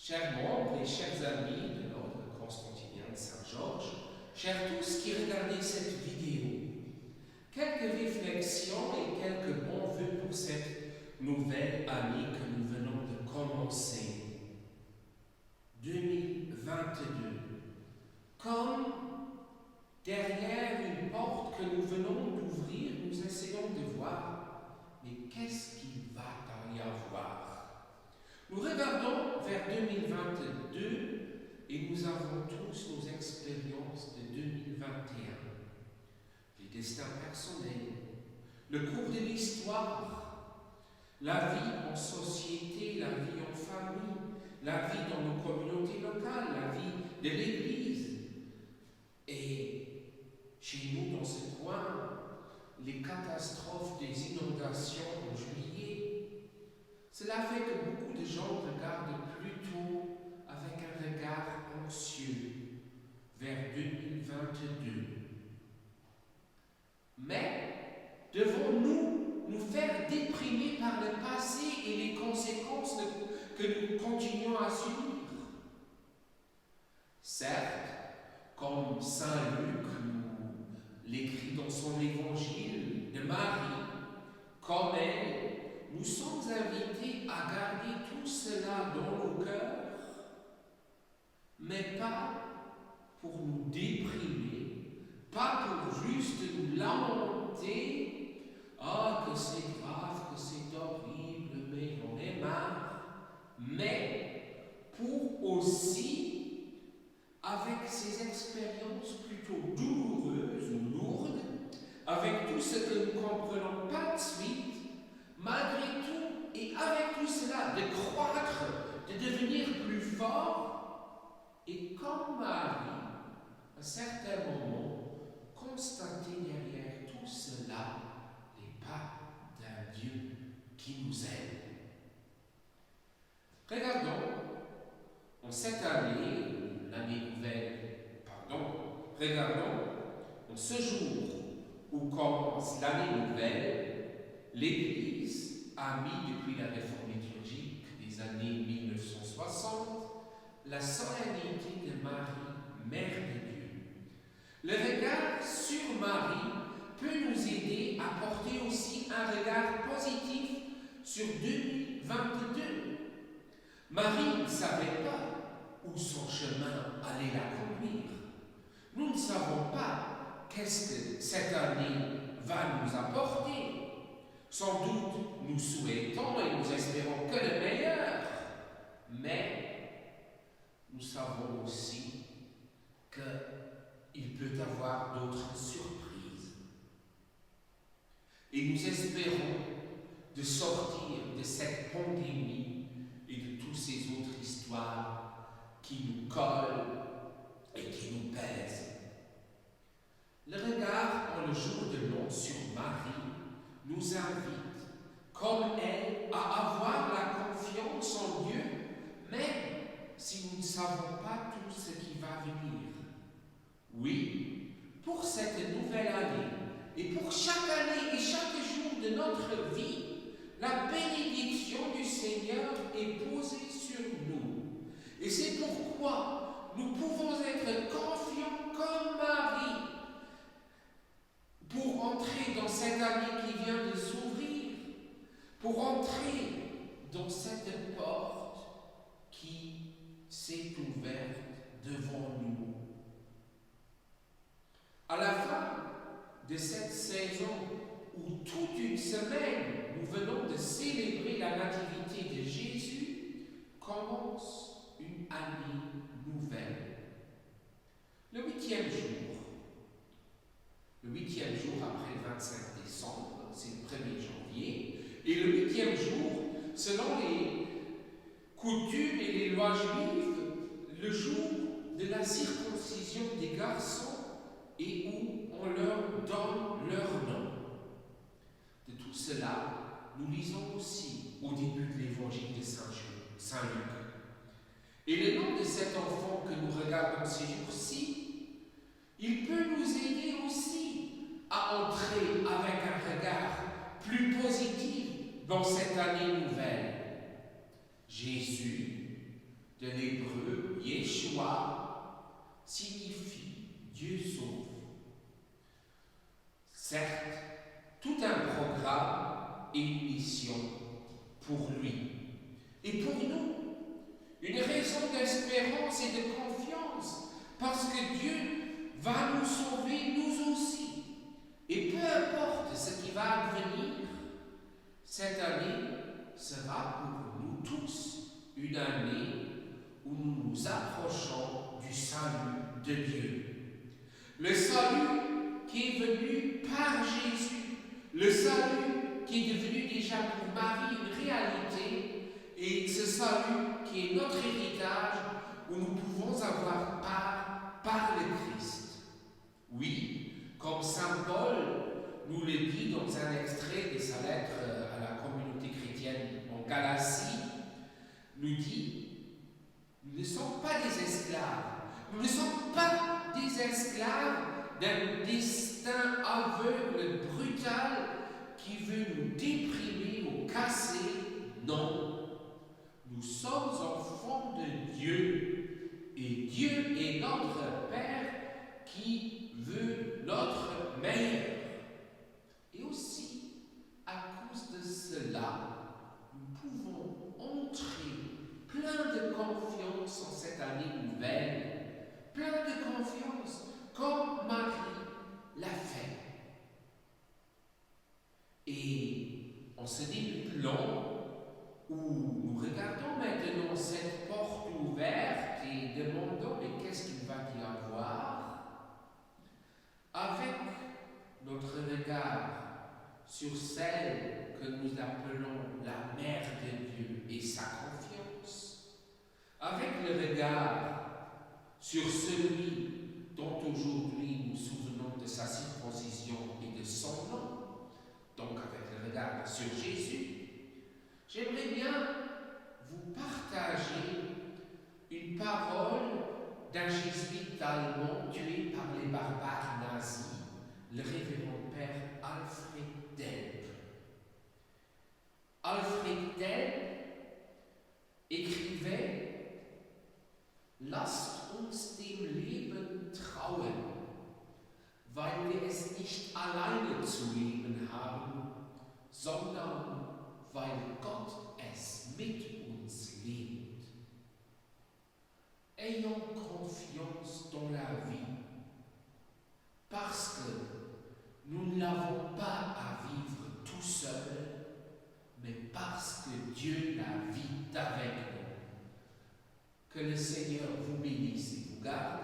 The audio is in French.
Chers membres et chers amis de l'Ordre Constantinien de Saint-Georges, chers tous qui regardez cette vidéo, quelques réflexions et quelques bons vœux pour cette nouvelle année que nous venons de commencer. 2022. Comme derrière une porte que nous venons d'ouvrir, nous essayons de voir, mais qu'est-ce qu'il va y avoir? Nous regardons vers 2022 et nous avons tous nos expériences de 2021. Les destins personnels, le cours de l'histoire, la vie en société, la vie en famille, la vie dans nos communautés locales, la vie de l'Église. Et chez nous, dans ce coin, les catastrophes des inondations en juillet. Cela fait que beaucoup de gens regardent plutôt avec un regard anxieux vers 2022. Mais devons-nous nous faire déprimer par le passé et les conséquences que nous continuons à subir? Certes, comme Saint Luc nous l'écrit dans son évangile de Marie, comme elle, nous sommes invités à garder tout cela dans nos cœurs, mais pas pour nous déprimer, pas pour juste nous lamenter, que c'est grave, que c'est horrible, mais on est marre, mais pour aussi, avec ces expériences plutôt douloureuses ou lourdes, avec tout ce que nous ne comprenons pas de suite, malgré tout, et avec tout cela, de croître, de devenir plus fort, et comme Marie, à certains moments, constater derrière tout cela les pas d'un Dieu qui nous aime. Regardons, en cette année, l'année nouvelle, regardons, en ce jour où commence l'année nouvelle, l'Église a mis depuis la réforme liturgique des années 1960 la solennité de Marie, Mère de Dieu. Le regard sur Marie peut nous aider à porter aussi un regard positif sur 2022. Marie ne savait pas où son chemin allait la conduire. Nous ne savons pas qu'est-ce que cette année va nous apporter. Sans doute, nous souhaitons et nous espérons que le meilleur, mais nous savons aussi qu'il peut y avoir d'autres surprises. Et nous espérons de sortir de cette pandémie et de toutes ces autres histoires qui nous collent et qui nous pèsent. Le regard en le jour de l'an sur Marie nous invite, comme elle, à avoir la confiance en Dieu, même si nous ne savons pas tout ce qui va venir. Oui, pour cette nouvelle année, et pour chaque année et chaque jour de notre vie, la bénédiction du Seigneur est posée sur nous. Et c'est pourquoi nous pouvons être confiants comme Marie, pour entrer dans cette année qui vient de s'ouvrir, pour entrer dans cette porte qui s'est ouverte devant nous. À la fin de cette saison où toute une semaine nous venons de célébrer la nativité de Jésus, commence une année nouvelle. Le huitième jour après le 25 décembre, c'est le 1er janvier, et le 8e jour, selon les coutumes et les lois juives, le jour de la circoncision des garçons et où on leur donne leur nom. De tout cela, nous lisons aussi au début de l'évangile de Saint Luc. Et le nom de cet enfant que nous regardons ces jours-ci, il peut nous aider aussi à entrer avec un regard plus positif dans cette année nouvelle. Jésus, de l'hébreu, Yeshua, signifie Dieu sauve. Certes, tout un programme et une mission pour lui. Et pour nous, une raison d'espérance et de confiance, parce que Dieu va nous sauver nous aussi. Et peu importe ce qui va advenir, cette année sera pour nous tous une année où nous nous approchons du salut de Dieu. Le salut qui est venu par Jésus, le salut qui est devenu déjà pour Marie une réalité, et ce salut qui est notre héritage où nous pouvons avoir part par le Christ. Oui, comme saint Paul nous le dit dans un extrait de sa lettre à la communauté chrétienne en Galatie, nous dit, nous ne sommes pas des esclaves, nous ne sommes pas des esclaves d'un destin aveugle, brutal, qui veut nous déprimer ou casser. Non, nous sommes enfants de Dieu, et Dieu est notre Père qui veut notre meilleur. Et aussi, à cause de cela, nous pouvons entrer plein de confiance en cette année nouvelle, plein de confiance, comme Marie l'a fait. Et en ce début de l'an, où nous regardons maintenant cette porte ouverte et demandons mais qu'est-ce qu'il va y avoir, avec notre regard sur celle que nous appelons la Mère de Dieu et sa confiance, avec le regard sur celui dont aujourd'hui nous souvenons de sa circoncision et de son nom, donc avec le regard sur Jésus, j'aimerais bien vous partager une parole d'un jésuite allemand tué par les barbares nazis, le révérend père Alfred Delp. Alfred Delp écrivait: Lasst uns dem Leben trauen, weil wir es nicht alleine zu leben haben, sondern weil Gott es mit uns lebt. Ayons confiance dans la vie, parce que nous ne l'avons pas à vivre tout seul, mais parce que Dieu la vit avec nous. Que le Seigneur vous bénisse et vous garde.